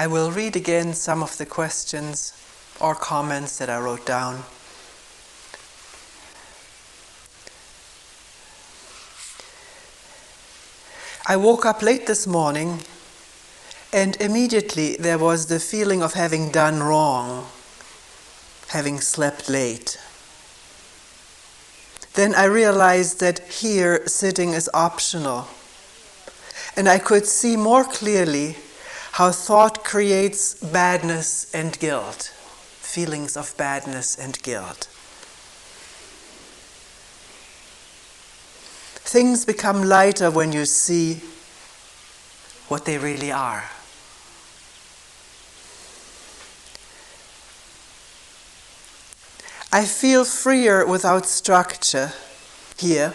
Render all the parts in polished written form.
I will read again some of the questions or comments that I wrote down. I woke up late this morning, and immediately there was the feeling of having done wrong, having slept late. Then I realized that here sitting is optional, and I could see more clearly how thought creates badness and guilt, feelings of badness and guilt. Things become lighter when you see what they really are. I feel freer without structure here,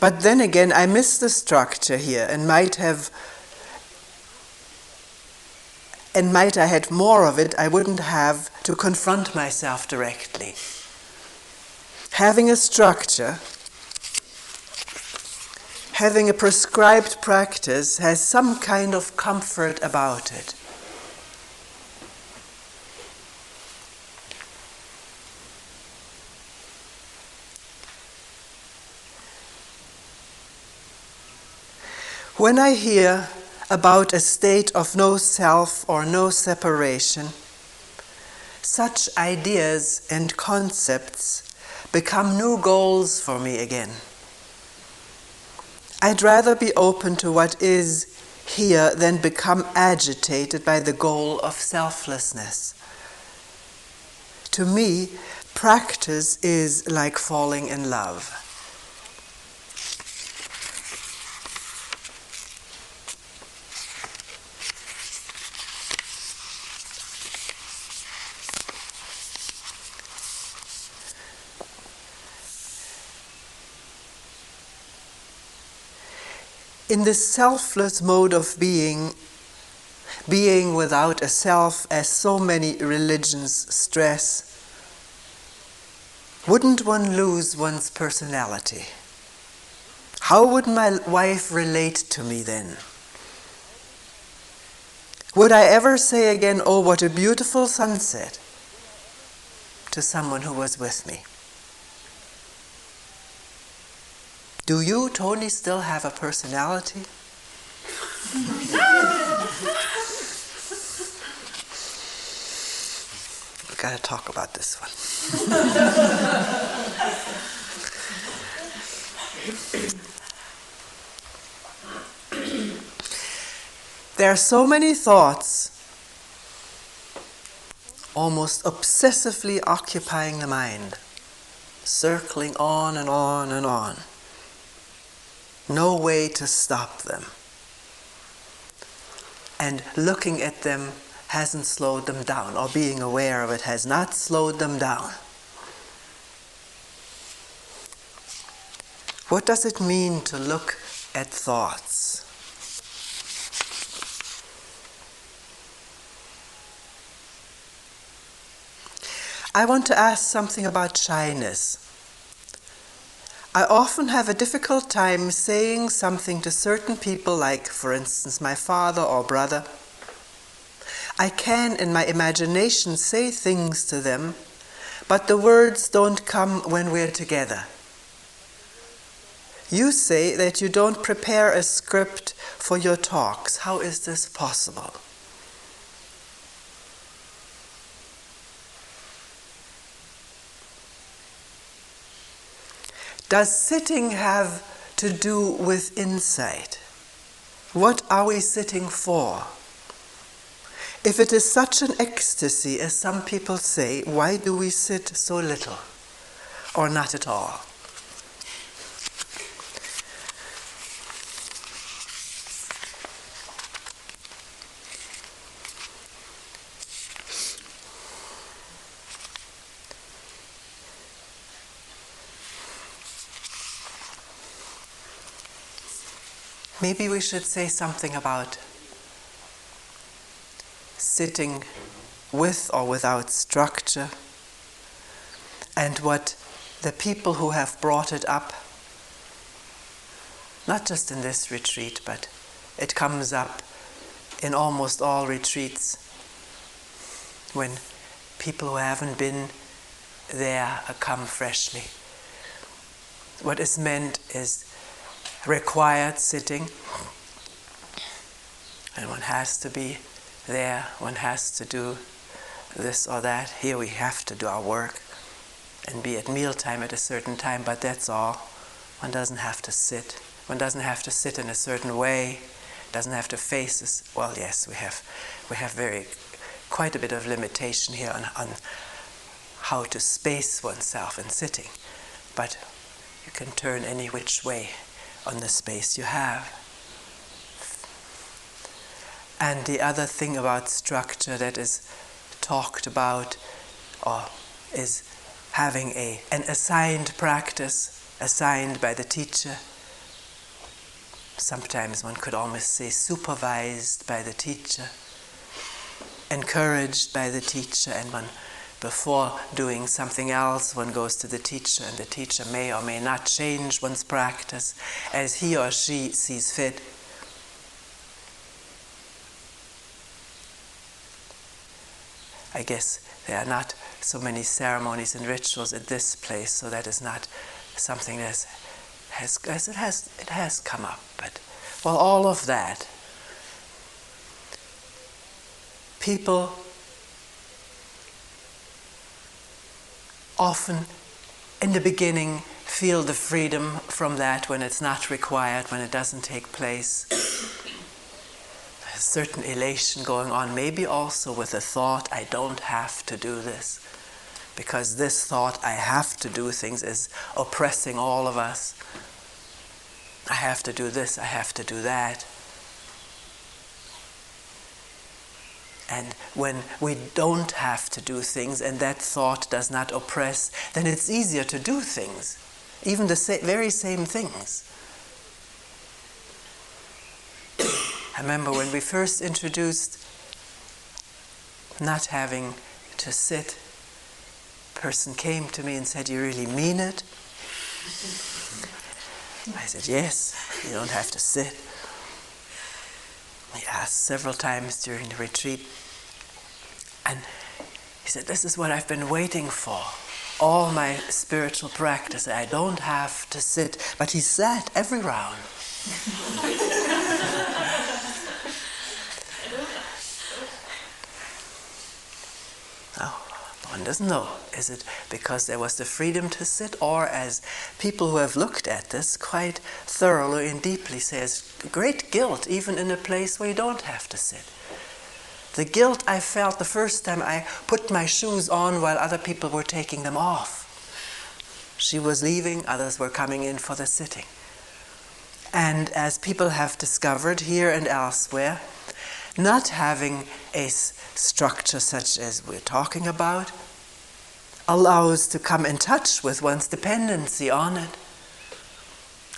but then again I miss the structure here and might I had more of it, I wouldn't have to confront myself directly. Having a structure, having a prescribed practice has some kind of comfort about it. When I hear about a state of no self or no separation, such ideas and concepts become new goals for me again. I'd rather be open to what is here than become agitated by the goal of selflessness. To me, practice is like falling in love. In this selfless mode of being without a self, as so many religions stress, wouldn't one lose one's personality? How would my wife relate to me then? Would I ever say again, "Oh, what a beautiful sunset," to someone who was with me? Do you, Toni, still have a personality? We gotta talk about this one. There are so many thoughts almost obsessively occupying the mind, circling on and on and on. No way to stop them. And looking at them hasn't slowed them down, or being aware of it has not slowed them down. What does it mean to look at thoughts? I want to ask something about shyness. I often have a difficult time saying something to certain people, like, for instance, my father or brother. I can, in my imagination, say things to them, but the words don't come when we're together. You say that you don't prepare a script for your talks. How is this possible? Does sitting have to do with insight? What are we sitting for? If it is such an ecstasy, as some people say, why do we sit so little, or not at all? Maybe we should say something about sitting with or without structure, and what the people who have brought it up, not just in this retreat, but it comes up in almost all retreats, when people who haven't been there come freshly. What is meant is required sitting, and one has to be there, one has to do this or that. Here we have to do our work and be at mealtime at a certain time, but that's all. One doesn't have to sit. One doesn't have to sit in a certain way, doesn't have to face this. Well, yes, we have quite a bit of limitation here on how to space oneself in sitting, but you can turn any which way on the space you have. And the other thing about structure that is talked about, or is having an assigned practice, assigned by the teacher. Sometimes one could almost say supervised by the teacher, encouraged by the teacher, and one, before doing something else, one goes to the teacher, and the teacher may or may not change one's practice as he or she sees fit. I guess there are not so many ceremonies and rituals at this place, so that is not something that has come up. But well, all of that, people often in the beginning feel the freedom from that when it's not required, when it doesn't take place. A certain elation going on, maybe also with the thought, I don't have to do this, because this thought, I have to do things, is oppressing all of us. I have to do this, I have to do that. And when we don't have to do things and that thought does not oppress, then it's easier to do things, even the very same things. I remember when we first introduced not having to sit, a person came to me and said, "You really mean it?" I said, "Yes, you don't have to sit." He asked several times during the retreat, and he said, "This is what I've been waiting for. All my spiritual practice, I don't have to sit." But he sat every round. Now, one doesn't know. Is it because there was the freedom to sit, or as people who have looked at this quite thoroughly and deeply say, it's great guilt even in a place where you don't have to sit. The guilt I felt the first time I put my shoes on while other people were taking them off. She was leaving, others were coming in for the sitting. And as people have discovered here and elsewhere, not having a structure such as we're talking about allows to come in touch with one's dependency on it.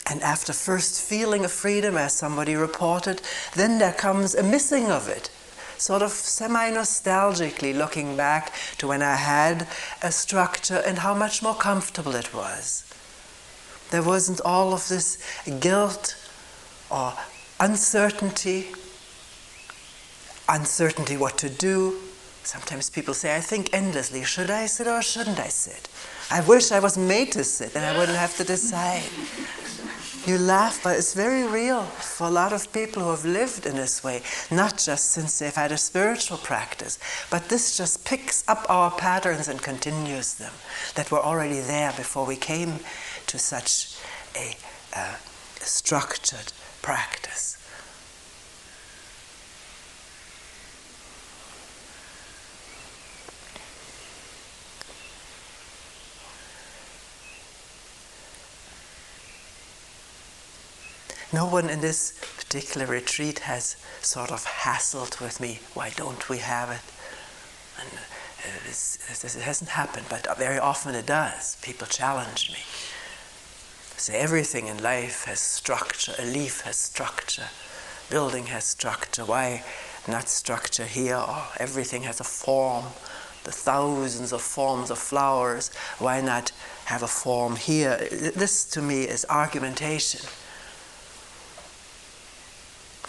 And after first feeling a freedom, as somebody reported, then there comes a missing of it, sort of semi-nostalgically looking back to when I had a structure and how much more comfortable it was. There wasn't all of this guilt or uncertainty what to do. Sometimes people say, I think endlessly, should I sit or shouldn't I sit? I wish I was made to sit and I wouldn't have to decide. You laugh, but it's very real for a lot of people who have lived in this way, not just since they've had a spiritual practice, but this just picks up our patterns and continues them that were already there before we came to such a structured practice. No one in this particular retreat has sort of hassled with me, why don't we have it? And it hasn't happened, but very often it does. People challenge me. Say everything in life has structure, a leaf has structure, building has structure, why not structure here? Or everything has a form, the thousands of forms of flowers, why not have a form here? This to me is argumentation.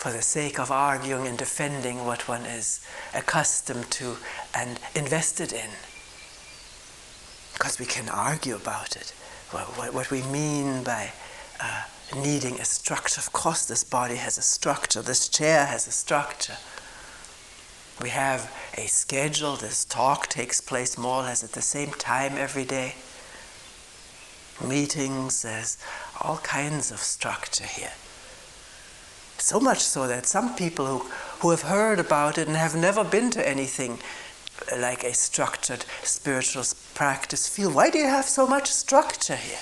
for the sake of arguing and defending what one is accustomed to and invested in. Because we can argue about it, what we mean by needing a structure. Of course this body has a structure, this chair has a structure. We have a schedule, this talk takes place more or less at the same time every day. Meetings, there's all kinds of structure here. So much so that some people who have heard about it and have never been to anything like a structured spiritual practice feel, why do you have so much structure here?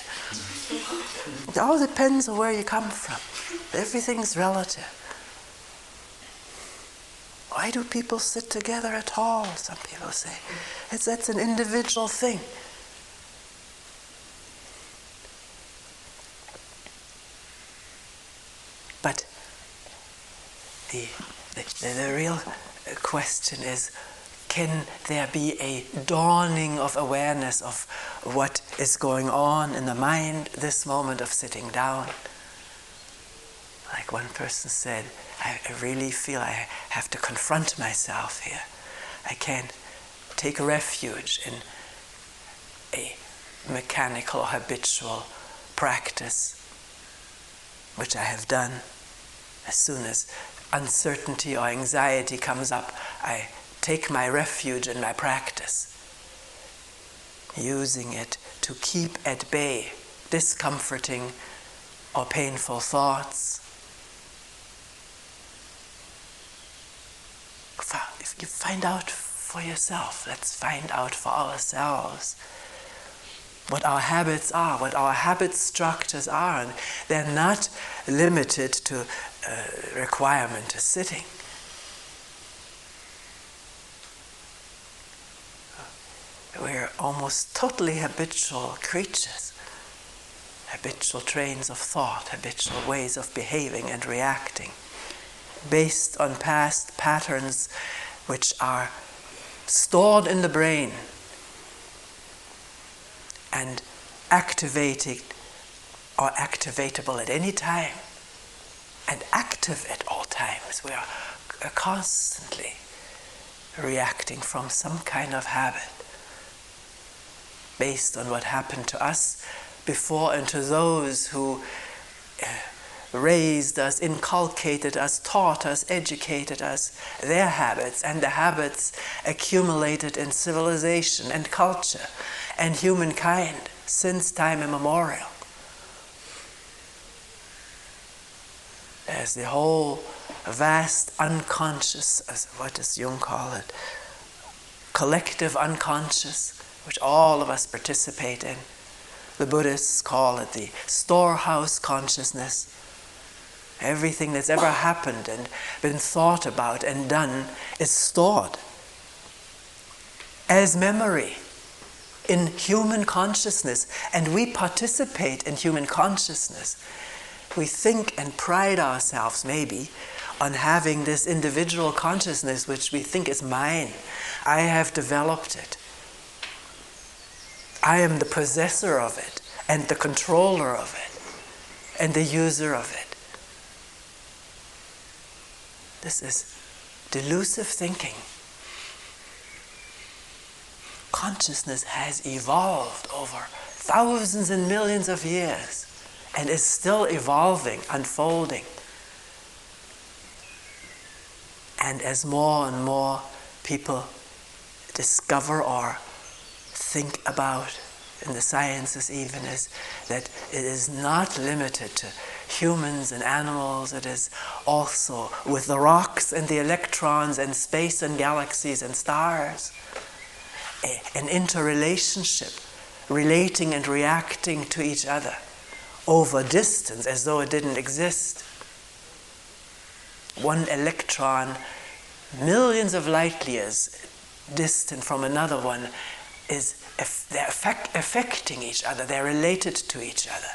It all depends on where you come from. Everything's relative. Why do people sit together at all? Some people say. That's an individual thing. But the real question is, can there be a dawning of awareness of what is going on in the mind this moment of sitting down? Like one person said, I really feel I have to confront myself here. I can't take refuge in a mechanical or habitual practice, which I have done. As soon as uncertainty or anxiety comes up, I take my refuge in my practice, using it to keep at bay discomforting or painful thoughts. If you find out for yourself, let's find out for ourselves what our habits are, what our habit structures are, and they're not limited to requirement to sitting. We're almost totally habitual creatures, habitual trains of thought, habitual ways of behaving and reacting, based on past patterns which are stored in the brain and activated or activatable at any time and active at all times. We are constantly reacting from some kind of habit based on what happened to us before and to those who raised us, inculcated us, taught us, educated us, their habits and the habits accumulated in civilization and culture and humankind since time immemorial. There's the whole vast unconscious, what does Jung call it? Collective unconscious, which all of us participate in. The Buddhists call it the storehouse consciousness. Everything that's ever happened and been thought about and done is stored as memory in human consciousness, and we participate in human consciousness. We think and pride ourselves maybe on having this individual consciousness which we think is mine. I have developed it. I am the possessor of it and the controller of it and the user of it. This is delusive thinking. Consciousness has evolved over thousands and millions of years and is still evolving, unfolding. And as more and more people discover or think about, in the sciences even, is that it is not limited to humans and animals, it is also with the rocks and the electrons and space and galaxies and stars, an interrelationship, relating and reacting to each other over distance as though it didn't exist. One electron, millions of light years distant from another one, they're affecting each other, they're related to each other.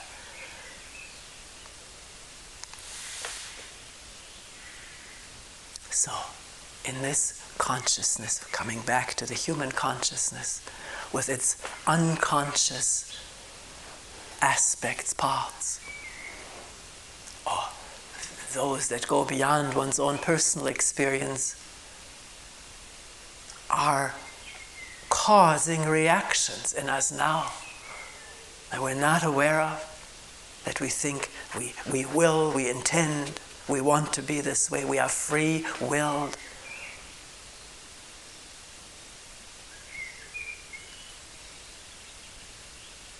So, in this consciousness, coming back to the human consciousness, with its unconscious aspects, parts, or those that go beyond one's own personal experience, are causing reactions in us now that we're not aware of, that we think we will, we intend, we want to be this way, we are free-willed.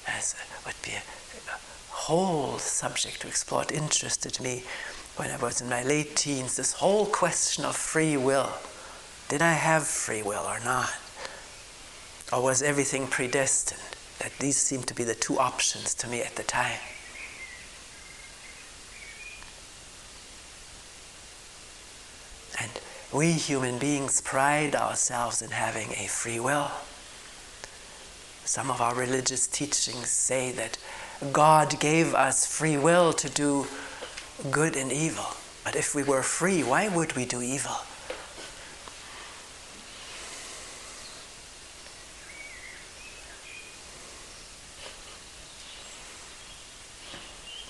As would be a whole subject to explore. It interested me when I was in my late teens, this whole question of free will. Did I have free will or not? Or was everything predestined? That these seemed to be the two options to me at the time. And we human beings pride ourselves in having a free will. Some of our religious teachings say that God gave us free will to do good and evil. But if we were free, why would we do evil?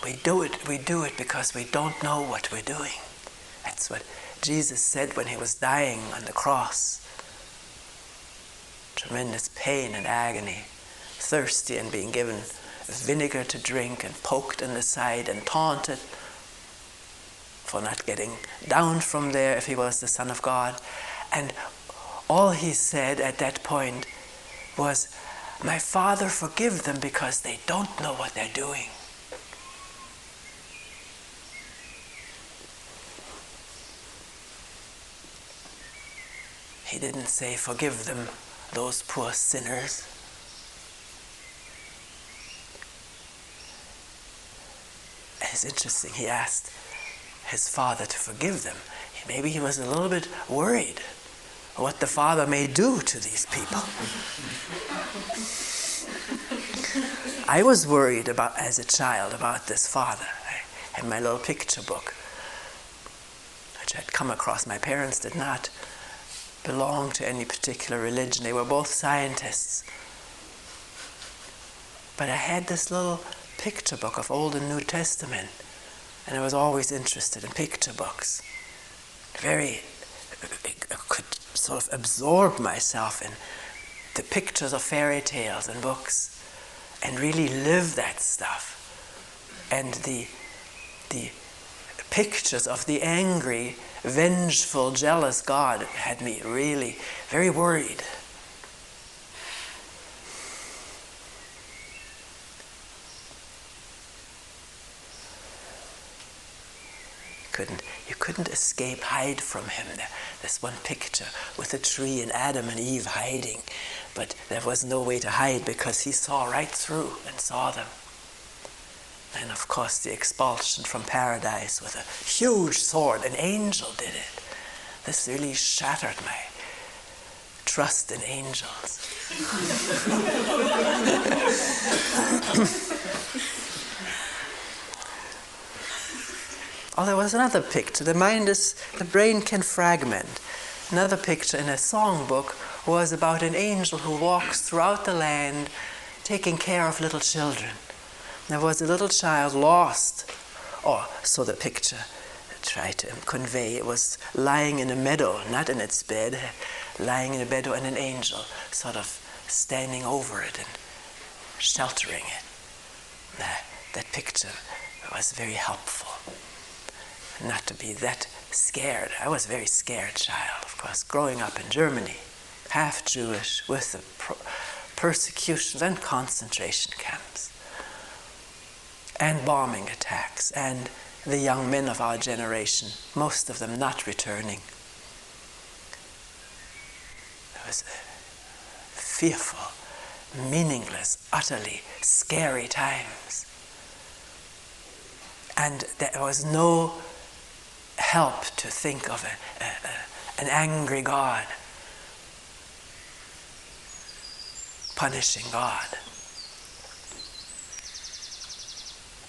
We do it because we don't know what we're doing. That's what Jesus said when he was dying on the cross. Tremendous pain and agony, thirsty and being given vinegar to drink and poked in the side and taunted for not getting down from there if he was the Son of God. And all he said at that point was, "My Father, forgive them because they don't know what they're doing." He didn't say, "Forgive them, those poor sinners." It's interesting, he asked his Father to forgive them. Maybe he was a little bit worried what the Father may do to these people. I was worried about, as a child, about this Father. I had my little picture book, which I'd come across. My parents did not belong to any particular religion. They were both scientists. But I had this little picture book of Old and New Testament, and I was always interested in picture books. I could sort of absorb myself in the pictures of fairy tales and books and really live that stuff. And the pictures of the angry, vengeful, jealous God had me really very worried. You couldn't escape, hide from him. This one picture with a tree and Adam and Eve hiding, but there was no way to hide because he saw right through and saw them. And of course the expulsion from paradise with a huge sword, an angel did it. This really shattered my trust in angels. Oh, there was another picture. The brain can fragment. Another picture in a songbook was about an angel who walks throughout the land taking care of little children. There was a little child lost, or so the picture tried to convey. It was lying in a meadow, not in its bed, lying in a meadow, and an angel sort of standing over it and sheltering it. That picture was very helpful. Not to be that scared. I was a very scared child, of course, growing up in Germany, half Jewish, with the persecutions and concentration camps, and bombing attacks, and the young men of our generation, most of them not returning. It was fearful, meaningless, utterly scary times. And there was no help to think of an angry God, punishing God.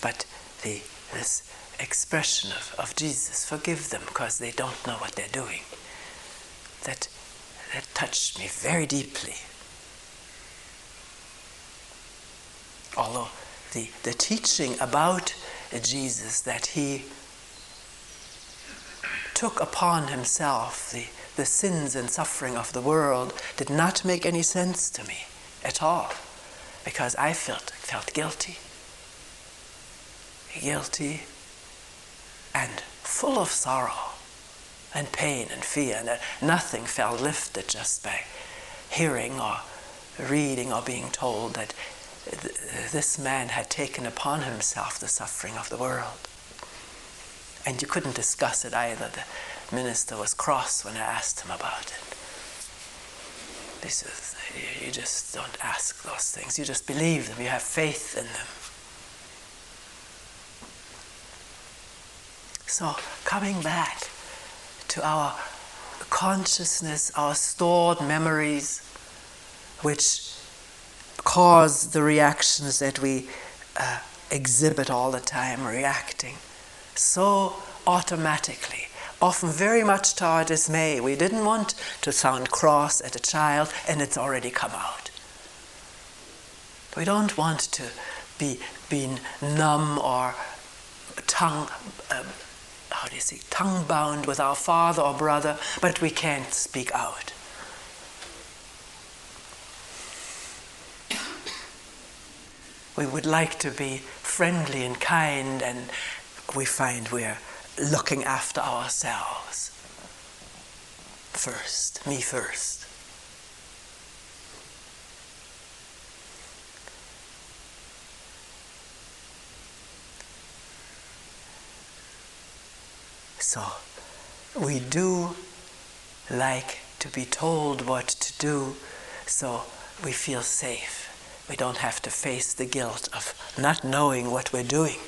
But this expression of Jesus, forgive them because they don't know what they're doing, that touched me very deeply. Although the teaching about Jesus, that he took upon himself the sins and suffering of the world did not make any sense to me at all, because I felt guilty and full of sorrow and pain and fear, and that nothing felt lifted just by hearing or reading or being told that this man had taken upon himself the suffering of the world. And you couldn't discuss it either. The minister was cross when I asked him about it. He says, you just don't ask those things. You just believe them. You have faith in them. So, coming back to our consciousness, our stored memories, which cause the reactions that we exhibit all the time, reacting so automatically, often very much to our dismay. We didn't want to sound cross at a child, and it's already come out. We don't want to be numb or tongue-bound with our father or brother, but we can't speak out. We would like to be friendly and kind, and we find we're looking after ourselves first, me first. So, we do like to be told what to do, so we feel safe. We don't have to face the guilt of not knowing what we're doing.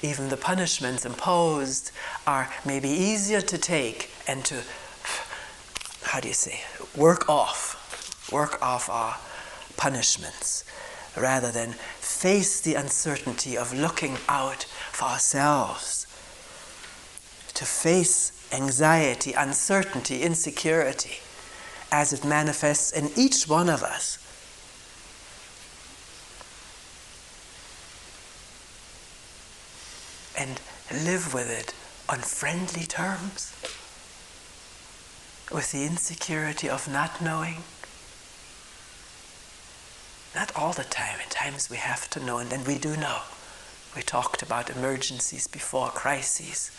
Even the punishments imposed are maybe easier to take and to, work off our punishments, rather than face the uncertainty of looking out for ourselves. To face anxiety, uncertainty, insecurity, as it manifests in each one of us. And live with it on friendly terms, with the insecurity of not knowing. Not all the time. At times we have to know, and then we do know. We talked about emergencies before, crises.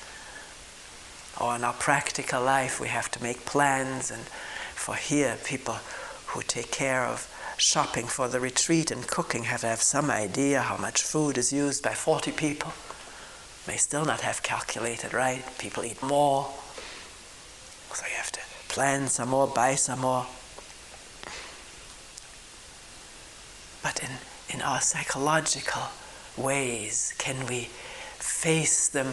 Or in our practical life we have to make plans, and for here, people who take care of shopping for the retreat and cooking have to have some idea how much food is used by 40 people. May still not have calculated right. People eat more. So you have to plan some more, buy some more. But in our psychological ways, can we face them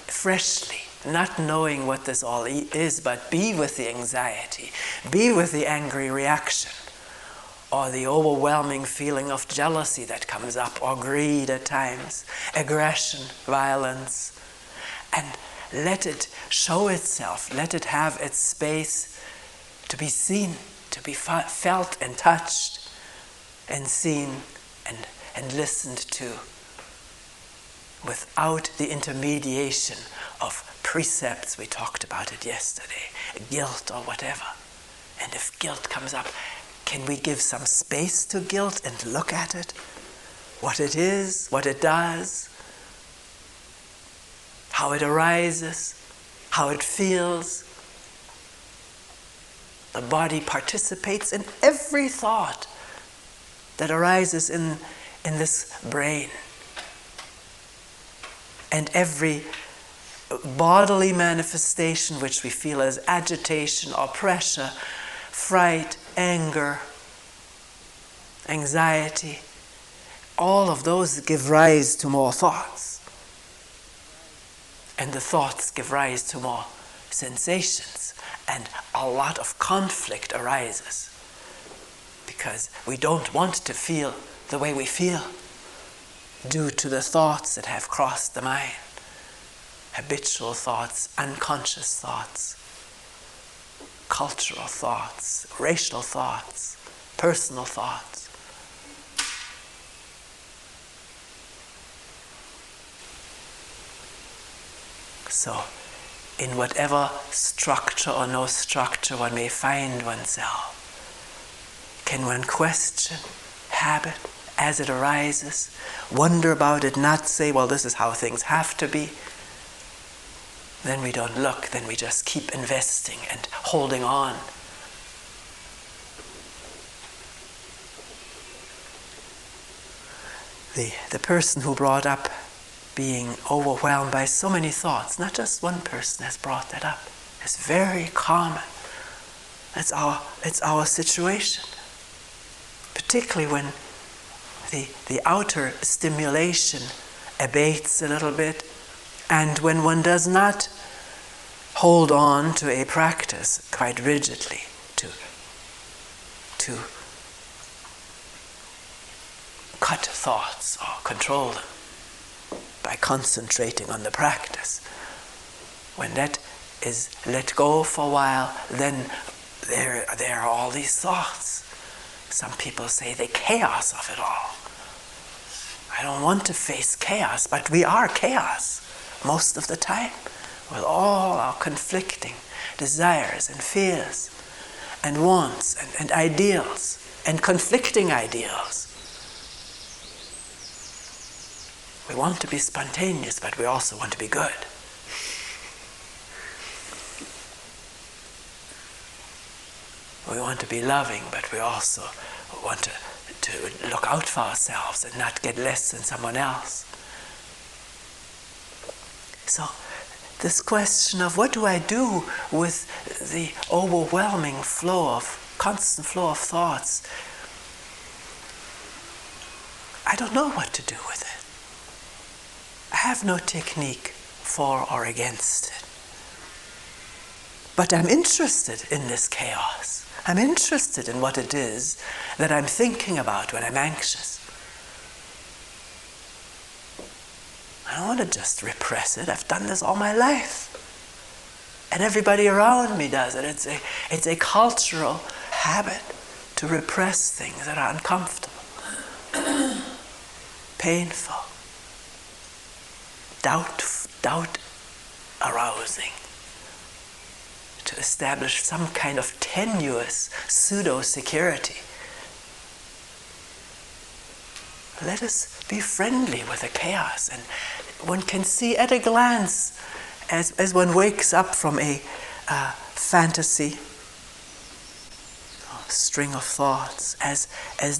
freshly? Not knowing what this all is, but be with the anxiety, be with the angry reaction, or the overwhelming feeling of jealousy that comes up, or greed at times, aggression, violence, and let it show itself, let it have its space to be seen, to be felt and touched and seen and listened to, without the intermediation of precepts. We talked about it yesterday, guilt or whatever. And if guilt comes up, can we give some space to guilt and look at it? What it is, what it does, how it arises, how it feels. The body participates in every thought that arises in this brain. And every bodily manifestation which we feel as agitation or pressure, fright, anger, anxiety, all of those give rise to more thoughts. And the thoughts give rise to more sensations. And a lot of conflict arises because we don't want to feel the way we feel due to the thoughts that have crossed the mind. Habitual thoughts, unconscious thoughts, cultural thoughts, racial thoughts, personal thoughts. So, in whatever structure or no structure one may find oneself, can one question habit as it arises, wonder about it, not say, well, this is how things have to be. Then we don't look, then we just keep investing and holding on. The person who brought up being overwhelmed by so many thoughts, not just one person has brought that up. It's very common. It's our situation. Particularly when the outer stimulation abates a little bit, and when one does not hold on to a practice quite rigidly to cut thoughts or control them by concentrating on the practice. When that is let go for a while, then there are all these thoughts. Some people say the chaos of it all. I don't want to face chaos, but we are chaos most of the time, with all our conflicting desires and fears and wants and ideals and conflicting ideals. We want to be spontaneous, but we also want to be good. We want to be loving, but we also want to look out for ourselves and not get less than someone else. So this question of what do I do with the overwhelming constant flow of thoughts, I don't know what to do with it. I have no technique for or against it. But I'm interested in this chaos. I'm interested in what it is that I'm thinking about when I'm anxious. I don't want to just repress it. I've done this all my life. And everybody around me does it. It's a cultural habit to repress things that are uncomfortable, painful, doubt arousing, to establish some kind of tenuous pseudo-security. Let us be friendly with the chaos, and one can see at a glance, as one wakes up from a fantasy, string of thoughts, as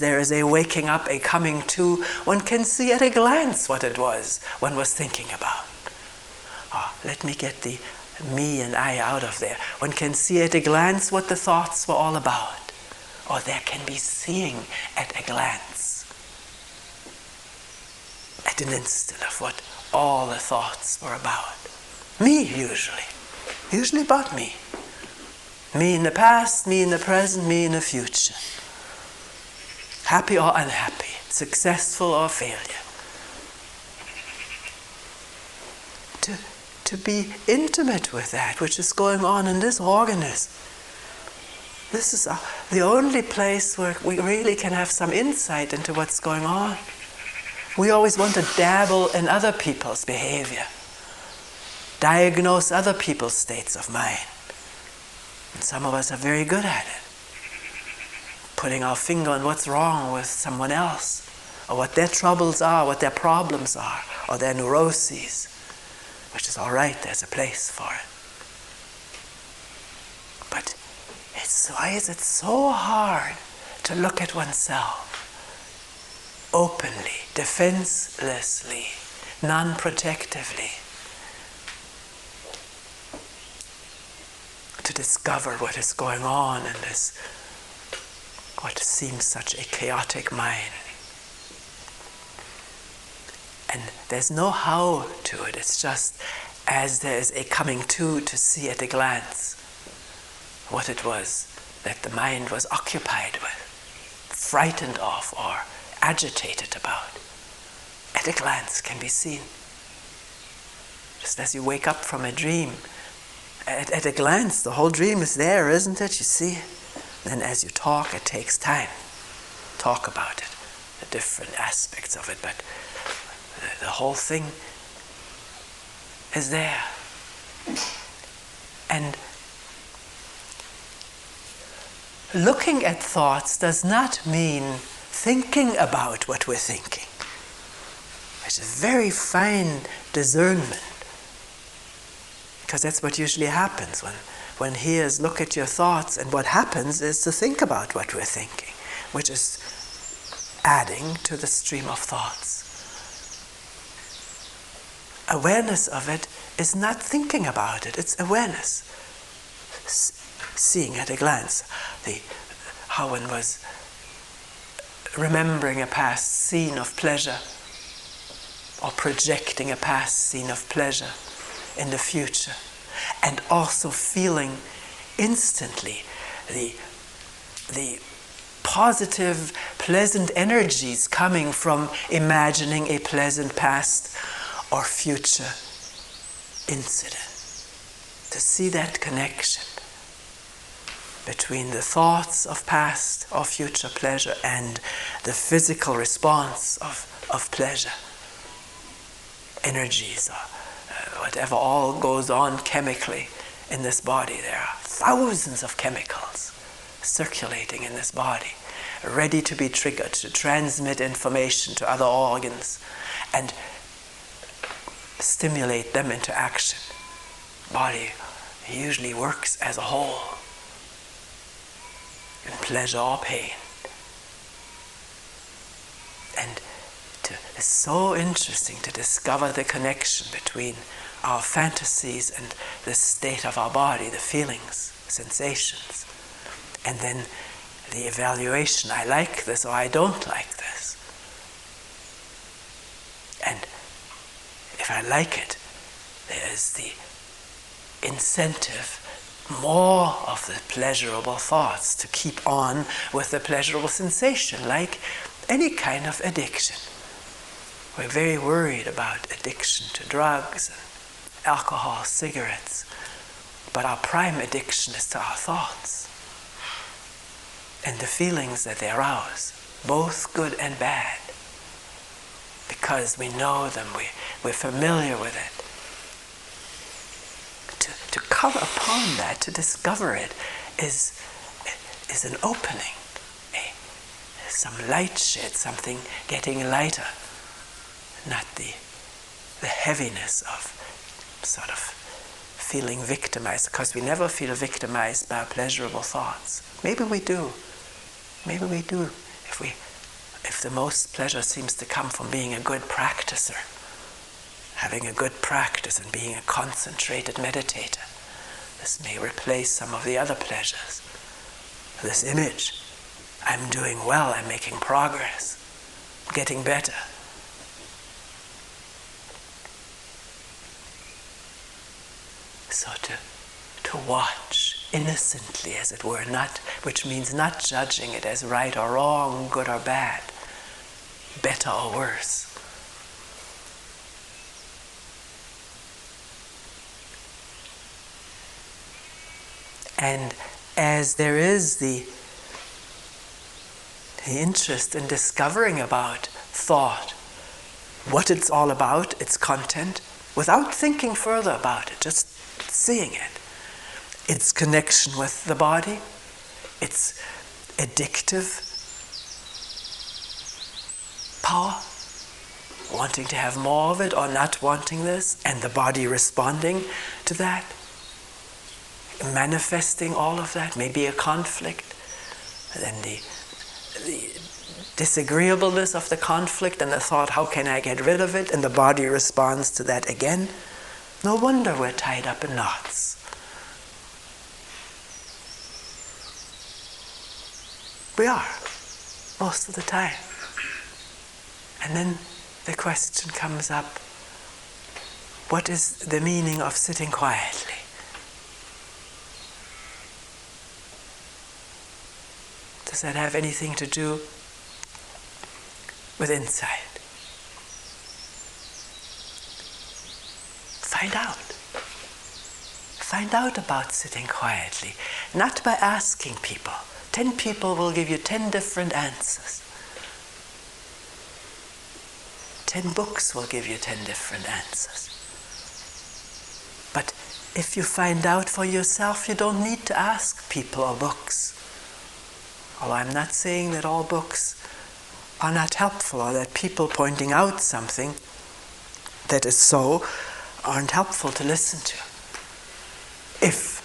there is a waking up, a coming to, one can see at a glance what it was one was thinking about. Let me get the me and I out of there. One can see at a glance what the thoughts were all about. Or there can be seeing at a glance, at an instant, of what all the thoughts were about. Me, usually about me. Me in the past, me in the present, me in the future. Happy or unhappy, successful or failure. To be intimate with that which is going on in this organism. This is the only place where we really can have some insight into what's going on. We always want to dabble in other people's behavior, diagnose other people's states of mind. And some of us are very good at it, putting our finger on what's wrong with someone else, or what their troubles are, what their problems are, or their neuroses. Which is all right, there's a place for it. But why is it so hard to look at oneself openly, defenselessly, non-protectively, to discover what is going on in this, what seems such a chaotic mind? And there's no how to it. It's just as there's a coming to see at a glance what it was that the mind was occupied with, frightened of, or agitated about. At a glance can be seen. Just as you wake up from a dream, at a glance the whole dream is there, isn't it? You see it. Then as you talk, it takes time. Talk about it, the different aspects of it, but the whole thing is there. And looking at thoughts does not mean thinking about what we're thinking. It's a very fine discernment, because that's what usually happens when hears look at your thoughts, and what happens is to think about what we're thinking, which is adding to the stream of thoughts. Awareness of it is not thinking about it, it's awareness. Seeing at a glance. How one was remembering a past scene of pleasure, or projecting a past scene of pleasure in the future, and also feeling instantly the positive, pleasant energies coming from imagining a pleasant past or future incident. To see that connection between the thoughts of past or future pleasure and the physical response of pleasure. Energies, or whatever all goes on chemically in this body. There are thousands of chemicals circulating in this body, ready to be triggered, to transmit information to other organs and stimulate them into action. Body usually works as a whole, in pleasure or pain. And it's so interesting to discover the connection between our fantasies and the state of our body, the feelings, sensations, and then the evaluation. I like this or I don't like this. And if I like it, there's the incentive, more of the pleasurable thoughts, to keep on with the pleasurable sensation, like any kind of addiction. We're very worried about addiction to drugs and alcohol, cigarettes, but our prime addiction is to our thoughts and the feelings that they arouse, both good and bad, because we know them, we're familiar with it. To come upon that, to discover it, is an opening, some light shed, something getting lighter, not the heaviness of sort of feeling victimized, because we never feel victimized by our pleasurable thoughts. Maybe we do. If the most pleasure seems to come from being a good practicer, having a good practice and being a concentrated meditator. This may replace some of the other pleasures. This image, I'm doing well, I'm making progress, I'm getting better. So to watch innocently, as it were, which means not judging it as right or wrong, good or bad, better or worse. And as there is the interest in discovering about thought, what it's all about, its content, without thinking further about it, just seeing it, its connection with the body, its addictive power, wanting to have more of it or not wanting this, and the body responding to that, manifesting all of that, maybe a conflict, and then the disagreeableness of the conflict and the thought, how can I get rid of it? And the body responds to that again. No wonder we're tied up in knots. We are, most of the time. And then the question comes up, what is the meaning of sitting quietly? Does that have anything to do with insight? Find out. Find out about sitting quietly, not by asking people. 10 people will give you 10 different answers. 10 books will give you 10 different answers. But if you find out for yourself, you don't need to ask people or books. Although I'm not saying that all books are not helpful, or that people pointing out something that is so aren't helpful to listen to. If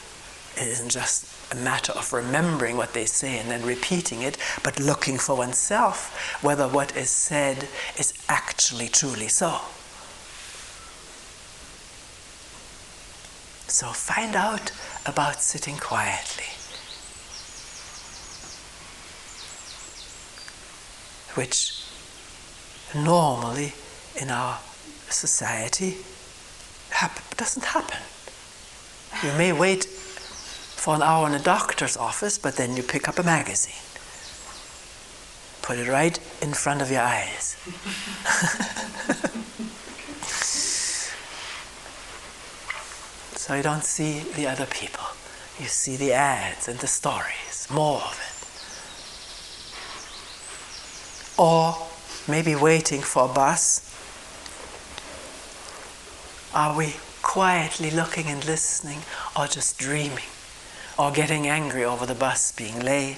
it isn't just a matter of remembering what they say and then repeating it, but looking for oneself whether what is said is actually truly so. So find out about sitting quietly, which normally in our society doesn't happen. You may wait for an hour in a doctor's office, but then you pick up a magazine. Put it right in front of your eyes. So you don't see the other people. You see the ads and the stories, more of it. Or maybe waiting for a bus. Are we quietly looking and listening, or just dreaming, or getting angry over the bus being late?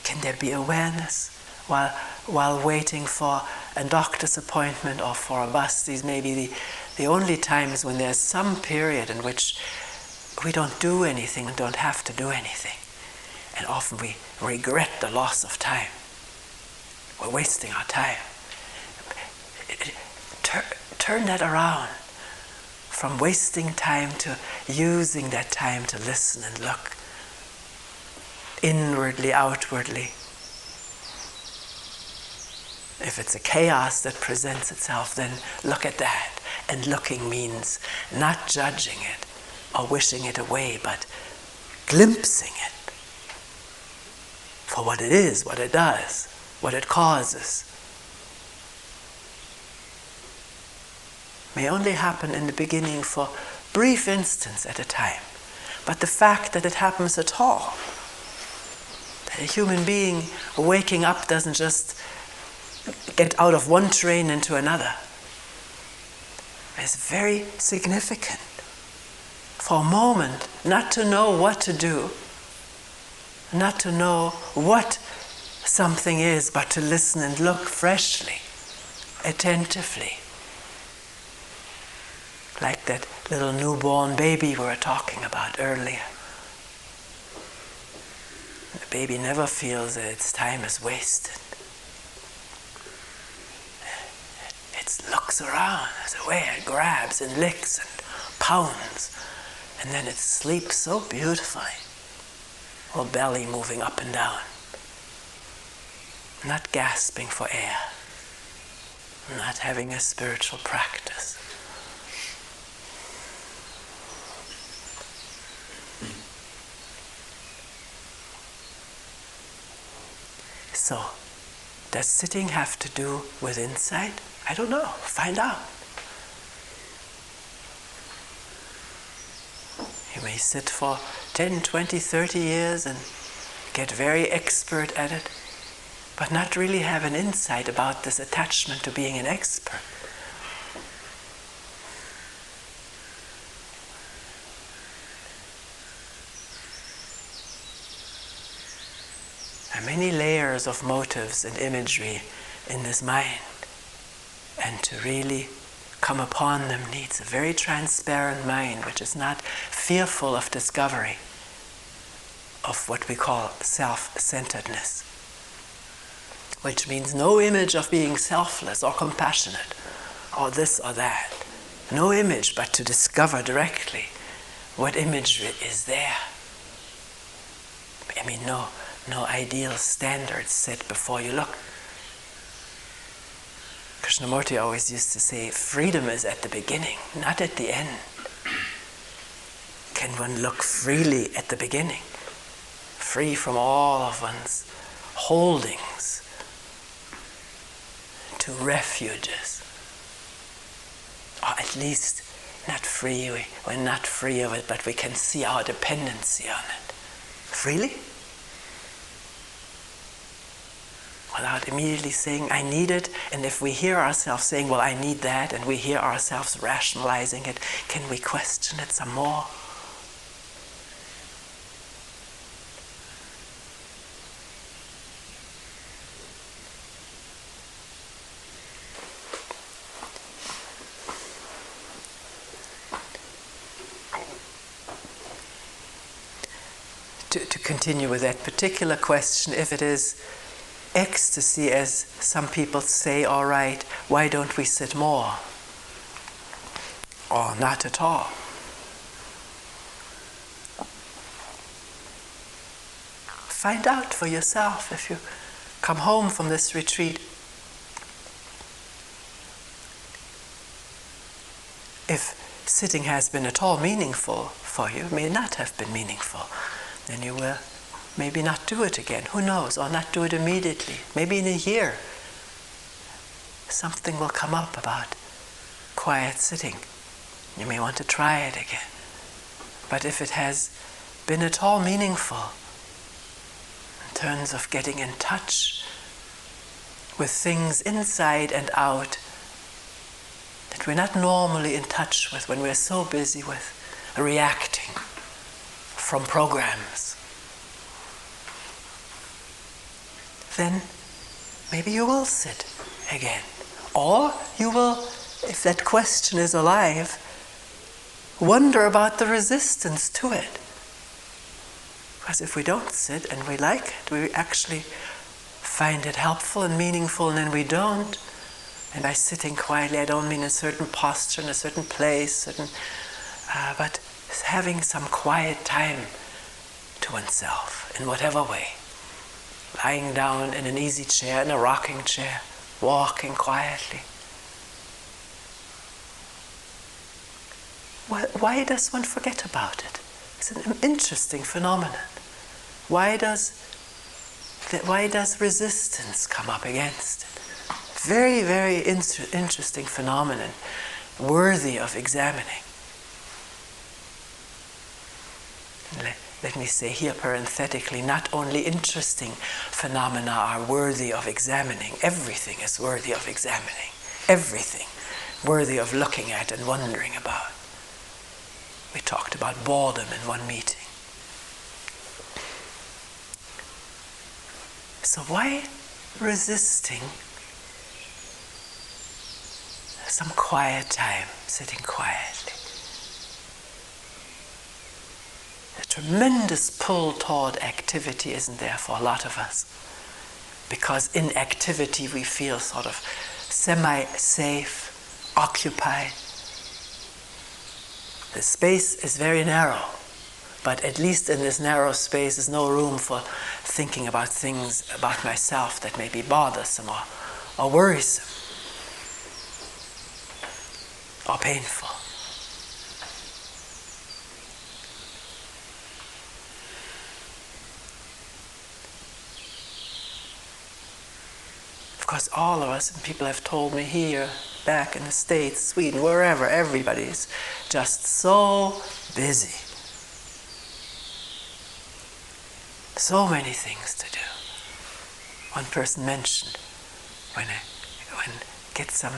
Can there be awareness while waiting for a doctor's appointment or for a bus? These may be the only times when there's some period in which we don't do anything and don't have to do anything. And often we regret the loss of time. We're wasting our time. Turn that around from wasting time to using that time to listen and look inwardly, outwardly. If it's a chaos that presents itself, then look at that. And looking means not judging it or wishing it away, but glimpsing it for what it is, what it does, what it causes. May only happen in the beginning for brief instants at a time. But the fact that it happens at all, that a human being waking up doesn't just get out of one train into another, is very significant. For a moment, not to know what to do, not to know what something is, but to listen and look freshly, attentively. Like that little newborn baby we were talking about earlier. The baby never feels that its time is wasted. It looks around, there's a way it grabs and licks and pounds, and then it sleeps so beautifully, or belly moving up and down, not gasping for air, not having a spiritual practice. So, does sitting have to do with insight? I don't know. Find out. You may sit for 10, 20, 30 years and get very expert at it, but not really have an insight about this attachment to being an expert. There are many layers of motives and imagery in this mind, and to really come upon them needs a very transparent mind, which is not fearful of discovery of what we call self-centeredness, which means no image of being selfless or compassionate or this or that. No image, but to discover directly what imagery is there. I mean, no ideal standards set before you look. Krishnamurti always used to say, freedom is at the beginning, not at the end. Can one look freely at the beginning? Free from all of one's holdings to refuges. Or at least not free, we're not free of it, but we can see our dependency on it. Freely? without immediately saying, I need it. And if we hear ourselves saying, well, I need that, and we hear ourselves rationalizing it, can we question it some more? To continue with that particular question, if it is ecstasy, as some people say, all right, why don't we sit more? Or not at all? Find out for yourself if you come home from this retreat. If sitting has been at all meaningful for you, it may not have been meaningful. Then you will maybe not do it again. Who knows? Or not do it immediately. Maybe in a year, something will come up about quiet sitting. You may want to try it again. But if it has been at all meaningful in terms of getting in touch with things inside and out that we're not normally in touch with when we're so busy with reacting from programs, then maybe you will sit again. Or you will, if that question is alive, wonder about the resistance to it. Because if we don't sit and we like it, we actually find it helpful and meaningful, and then we don't. And by sitting quietly, I don't mean a certain posture, in a certain place, but having some quiet time to oneself in whatever way. Lying down in an easy chair, in a rocking chair, walking quietly. Why does one forget about it? It's an interesting phenomenon. Why does resistance come up against it? Very, very interesting phenomenon, worthy of examining. Let me say here parenthetically, not only interesting phenomena are worthy of examining, everything is worthy of examining. Everything worthy of looking at and wondering about. We talked about boredom in one meeting. So why resisting some quiet time, sitting quietly? A tremendous pull toward activity isn't there for a lot of us. Because in activity we feel sort of semi-safe, occupied. The space is very narrow, but at least in this narrow space there's no room for thinking about things about myself that may be bothersome or worrisome or painful. Of course, all of us, and people have told me here, back in the States, Sweden, wherever, everybody's just so busy. So many things to do. One person mentioned when get some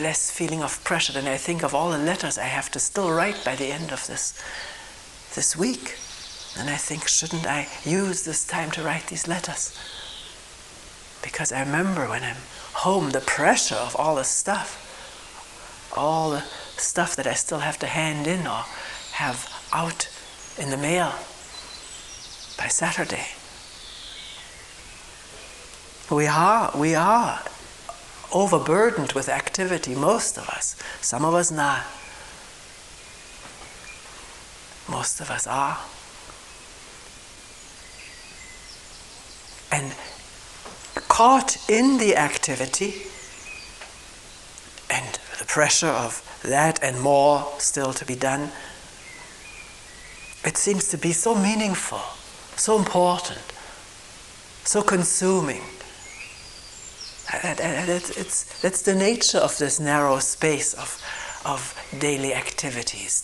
less feeling of pressure, then I think of all the letters I have to still write by the end of this week. And I think, shouldn't I use this time to write these letters? Because I remember when I'm home, the pressure of all the stuff that I still have to hand in or have out in the mail by Saturday. We are overburdened with activity, most of us. Some of us not. Most of us are. And caught in the activity and the pressure of that and more still to be done, it seems to be so meaningful, so important, so consuming. That's the nature of this narrow space of daily activities,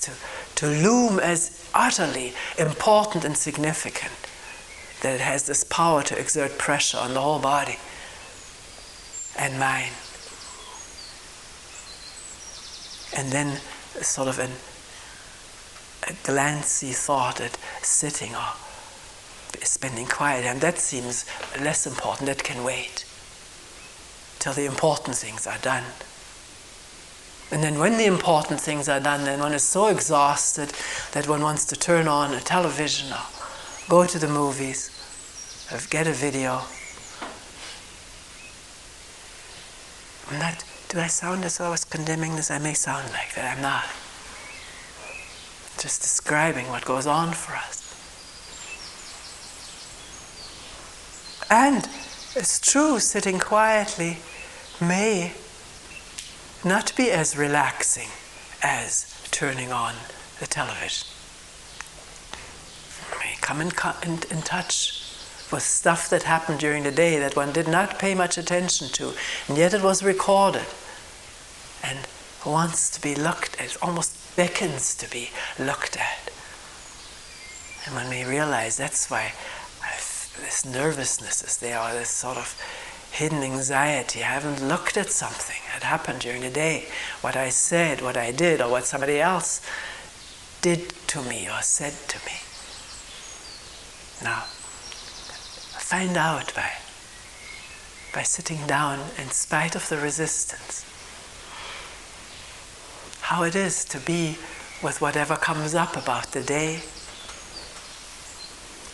to loom as utterly important and significant that it has this power to exert pressure on the whole body and mind. And then sort of a glancy thought at sitting or spending quiet time, that seems less important, that can wait till the important things are done. And then when the important things are done, then one is so exhausted that one wants to turn on a television or go to the movies or get a video. I'm not, do I sound as though I was condemning this? I may sound like that, I'm not. Just describing what goes on for us. And it's true, sitting quietly may not be as relaxing as turning on the television. You may come in touch with stuff that happened during the day that one did not pay much attention to, and yet it was recorded and wants to be looked at, almost beckons to be looked at. And one may realize that's why this nervousness is there, or this sort of hidden anxiety. I haven't looked at something that happened during the day, what I said, what I did, or what somebody else did to me or said to me. Now, find out by sitting down in spite of the resistance, how it is to be with whatever comes up about the day.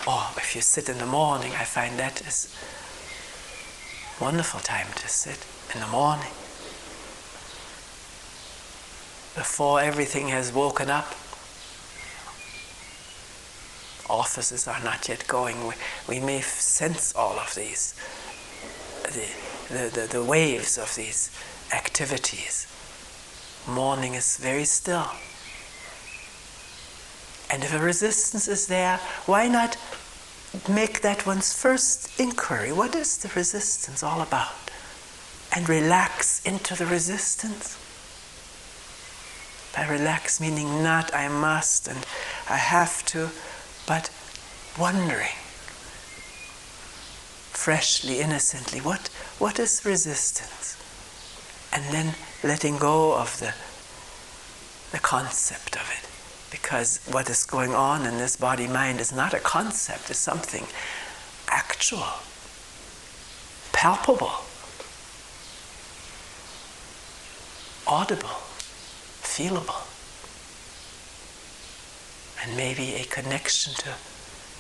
Or if you sit in the morning, I find that is a wonderful time to sit in the morning. Before everything has woken up. Offices are not yet going. We may sense all of these, the waves of these activities. Morning is very still. And if a resistance is there, why not make that one's first inquiry? What is the resistance all about? And relax into the resistance. By relax meaning not I must and I have to, but wondering freshly, innocently, what is resistance? And then letting go of the concept of it. Because what is going on in this body-mind is not a concept, it's something actual, palpable, audible, feelable. And maybe a connection to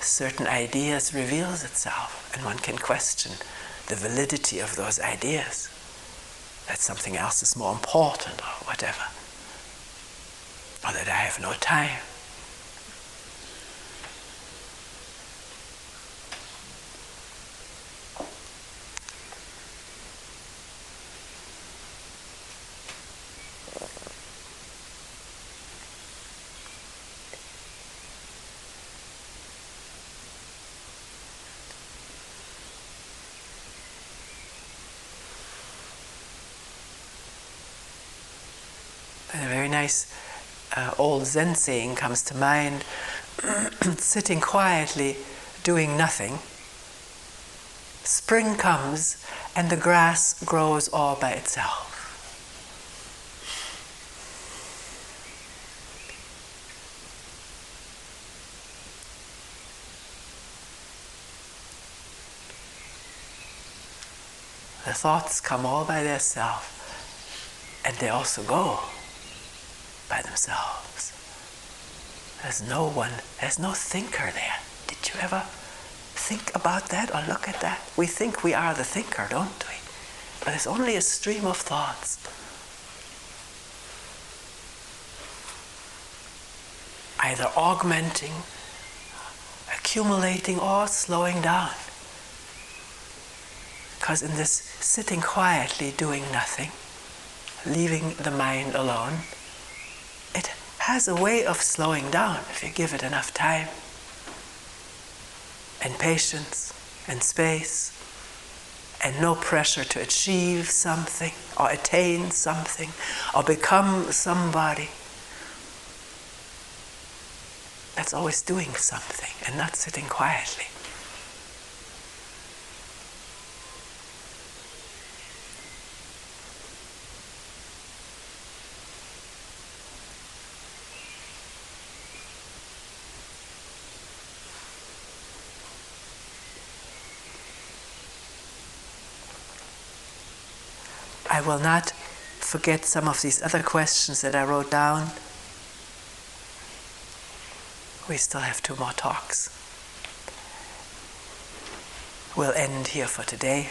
certain ideas reveals itself, and one can question the validity of those ideas. That something else is more important or whatever. Or that I have no time. And a very nice old Zen saying comes to mind, sitting quietly, doing nothing. Spring comes and the grass grows all by itself. The thoughts come all by themselves, and they also go by themselves. There's no thinker there. Did you ever think about that or look at that? We think we are the thinker, don't we? But it's only a stream of thoughts. Either augmenting, accumulating, or slowing down. Because in this sitting quietly, doing nothing, leaving the mind alone, it has a way of slowing down if you give it enough time and patience and space and no pressure to achieve something or attain something or become somebody. That's always doing something and not sitting quietly. I will not forget some of these other questions that I wrote down. We still have 2 more talks. We'll end here for today.